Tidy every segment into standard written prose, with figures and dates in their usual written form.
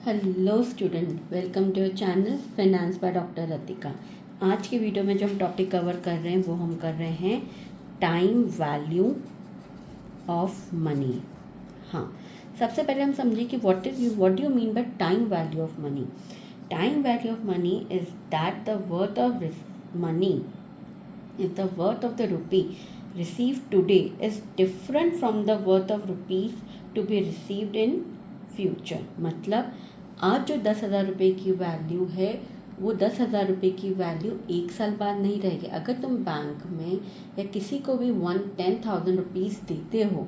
Hello student, welcome to your channel finance by doctor Ratika. आज की video में जो हम टॉपिक कवर कर रहे हैं वो हम कर रहे हैं टाइम वैल्यू ऑफ मनी। हाँ, सबसे पहले हम समझें कि what do you mean by time value of money. Time value of money is that the worth of money if the worth of the rupee received today is different from the worth of rupees to be received in future। मतलब आज जो 10,000 रुपये की value है वो 10,000 रुपये की value 1 साल बाद नहीं रहेगी। अगर तुम बैंक में या किसी को भी 10,000 रुपीज़ देते हो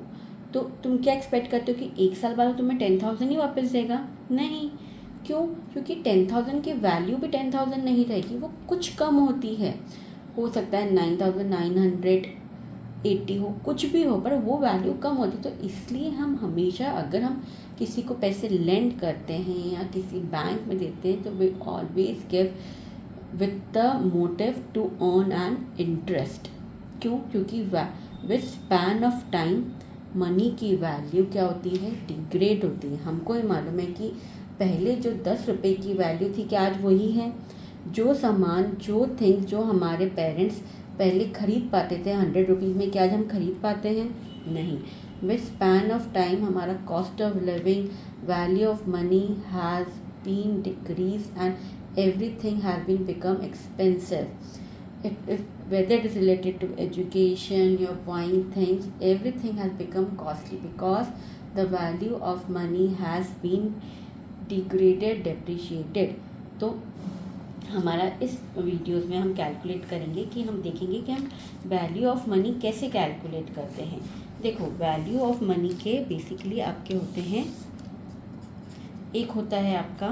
तो तुम क्या एक्सपेक्ट करते हो कि 1 साल बाद तुम्हें 10,000 ही वापस देगा? नहीं। क्यों? क्योंकि 10,000 की वैल्यू भी 10,000 नहीं रहेगी, वो कुछ कम होती है। हो सकता है 9,980 हो, कुछ भी हो, पर वो वैल्यू कम होती। तो इसलिए हम हमेशा अगर हम किसी को पैसे लेंड करते हैं या किसी बैंक में देते हैं तो we always give with the motive to earn an interest. क्यों? क्योंकि with span of time money की वैल्यू क्या होती है? डिग्रेड होती है। हमको ही मालूम है कि पहले जो 10 रुपये की वैल्यू थी क्या आज वही है? जो सामान, जो थिंग्स जो हमारे पेरेंट्स पहले ख़रीद पाते थे 100 रुपीज़ में, क्या आज हम ख़रीद पाते हैं? नहीं। विद स्पैन ऑफ टाइम हमारा cost of living, value of money has been decrease and everything has been become expensive. if whether it is related to education, you're buying things, everything has become costly because the value of money has been degraded, depreciated। तो हमारा इस videos में हम calculate करेंगे कि हम देखेंगे कि हम वैल्यू ऑफ मनी कैसे कैलकुलेट करते हैं। देखो, वैल्यू ऑफ मनी के बेसिकली आपके होते हैं, एक होता है आपका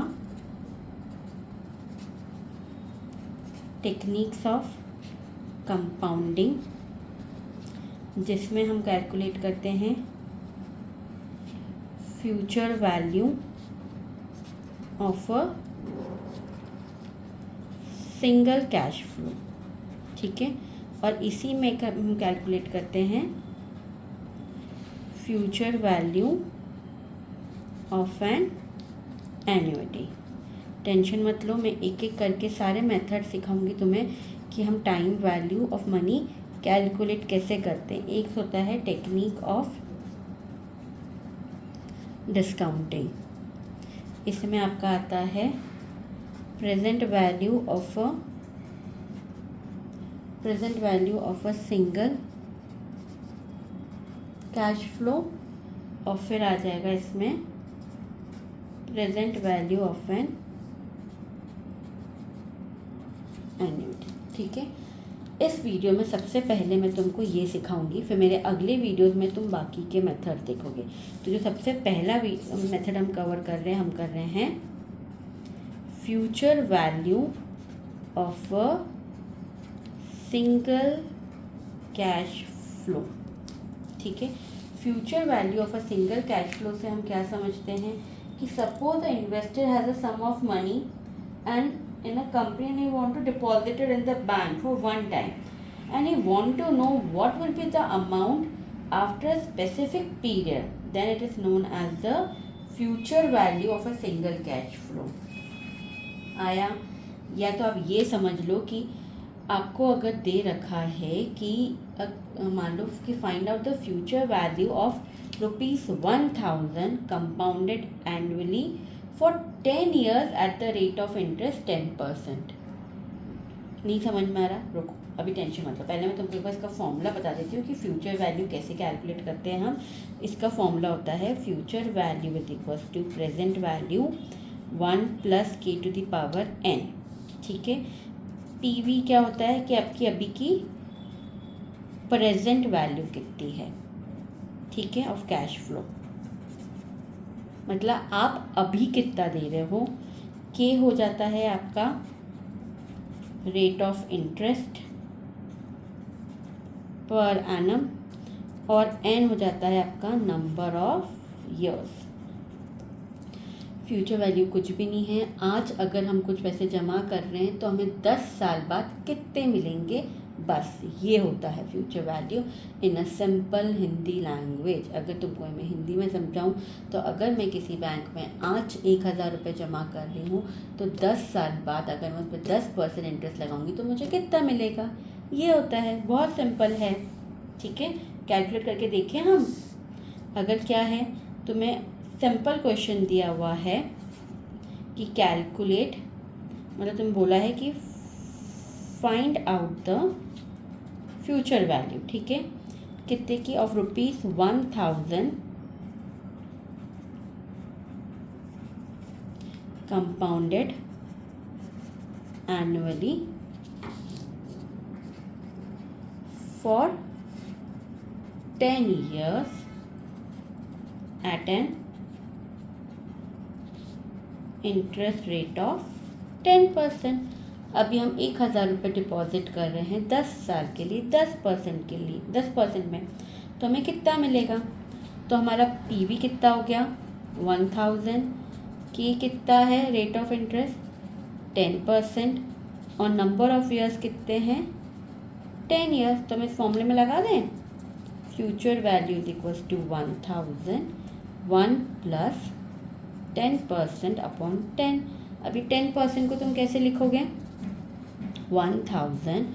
टेक्निक्स ऑफ कंपाउंडिंग, जिसमें हम कैलकुलेट करते हैं future value of a single cash flow. ठीक है, और इसी में हम कैलकुलेट करते हैं future value of an annuity. Tension मत लो, मैं एक एक करके सारे मेथड सिखाऊंगी तुम्हें कि हम time value of money calculate कैसे करते हैं। एक होता है टेक्निक ऑफ डिस्काउंटिंग, इसमें आपका आता है present value of a single cash flow, और फिर आ जाएगा इसमें present value of an annuity. ठीक है, इस वीडियो में सबसे पहले मैं तुमको ये सिखाऊंगी, फिर मेरे अगले वीडियोस में तुम बाकी के मेथड देखोगे। तो जो सबसे पहला मेथड हम कवर कर रहे हैं, हम कर रहे हैं future value of a single cash flow. ठीक है, future value of a single cash flow से हम क्या समझते हैं कि suppose the investor has a sum of money and in a company and he want to deposit it in the bank for one time and he want to know what will be the amount after a specific period, then it is known as the future value of a single cash flow। आया? या तो आप ये समझ लो कि आपको अगर दे रखा है कि मान लो कि find out the future value of ₹1,000 compounded annually for 10 years at the rate of interest 10%। नहीं समझ में आ रहा? रुको, अभी टेंशन मत लो, पहले मैं तुमको एक बार इसका फॉर्मूला बता देती हूँ कि फ्यूचर वैल्यू कैसे कैलकुलेट करते हैं हम। इसका फॉर्मूला होता है future value is equal to present value 1 + k⁴n। ठीक है, पीवी क्या होता है कि आपकी अभी की प्रेजेंट वैल्यू कितनी है। ठीक है, ऑफ कैश फ्लो, मतलब आप अभी कितना दे रहे हो। के हो जाता है आपका rate of interest per annum, और एन हो जाता है आपका number of years. Future value कुछ भी नहीं है। आज अगर हम कुछ पैसे जमा कर रहे हैं तो हमें 10 साल बाद कितने मिलेंगे बस ये होता है future value in a simple Hindi language. अगर तुमको मैं हिंदी में समझाऊँ तो अगर मैं किसी बैंक में आज 1,000 रुपये जमा कर रही हूँ तो 10 साल बाद अगर मैं उस पर 10% इंटरेस्ट लगाऊंगी तो मुझे कितना मिलेगा, ये होता है। बहुत सिंपल है, ठीक है। कैलकुलेट करके देखें हम। अगर क्या है तो मैं सिंपल क्वेश्चन दिया हुआ है कि कैलकुलेट, मतलब तुम बोला है कि find out the future value, ठीक है, कितने की, of ₹1,000 compounded annually for 10 years at an interest rate of 10%। अभी हम 1,000 रुपये डिपॉजिट कर रहे हैं 10 साल के लिए, 10% के लिए, 10% में, तो हमें कितना मिलेगा। तो हमारा पीवी कितना हो गया 1,000 की, कितना है रेट ऑफ इंटरेस्ट 10%, और नंबर ऑफ ईयर्स कितने हैं 10 years। तो हम इस फॉर्मूले में लगा दें, future value is equals to 1,000 1 plus 10% upon 10। अभी 10% को तुम कैसे लिखोगे, 1,000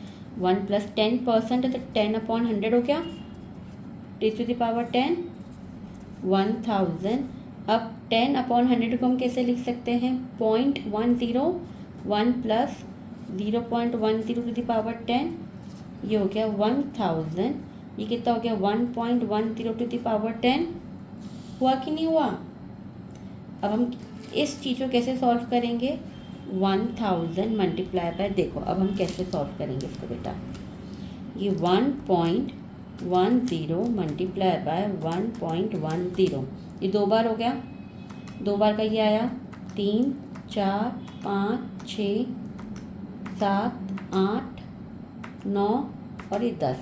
1 प्लस 10% है तो 10 अपॉन 100 हो गया, 10⁻10 1,000। अब 10 अपॉन 100 को हम कैसे लिख सकते हैं, 0.10 1 प्लस 0.10 ये हो गया 1,000। ये कितना हो गया 1.10 हुआ कि नहीं हुआ। अब हम इस चीज़ को कैसे सॉल्व करेंगे, 1,000 मल्टीप्लाई बाय, देखो अब हम कैसे सॉल्व करेंगे इसको बेटा, ये 1.10 मल्टीप्लाई बाय 1.10, ये 2 बार हो गया, 2 बार का ये आया 3 4 5 6 7 8 9 और ये 10,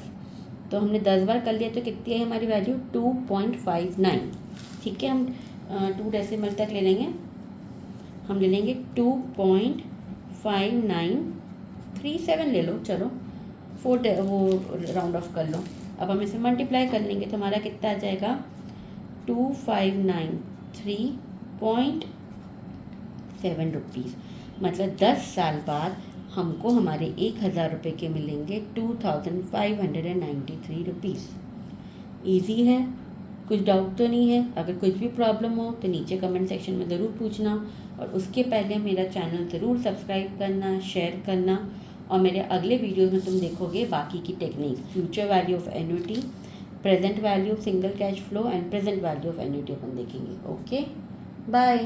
तो हमने 10 बार कर लिया तो कितनी है हमारी वैल्यू 2.59, ठीक है। हम 2 डेसिमल तक ले लेंगे, हम ले लेंगे 2.5937 ले लो, चलो 4 वो राउंड ऑफ कर लो। अब हम इसे मल्टीप्लाई कर लेंगे तो हमारा कितना आ जाएगा 2593.7 रुपीज़। मतलब 10 साल बाद हमको हमारे 1,000 रुपये के मिलेंगे 2,593 रुपीज़। ईजी है, कुछ डाउट तो नहीं है। अगर कुछ भी प्रॉब्लम हो तो नीचे कमेंट सेक्शन में ज़रूर पूछना, और उसके पहले मेरा चैनल ज़रूर सब्सक्राइब करना, शेयर करना, और मेरे अगले वीडियोस में तुम देखोगे बाकी की technique, future value of annuity, present value of single cash flow and present value of annuity अपन देखेंगे। Okay, bye.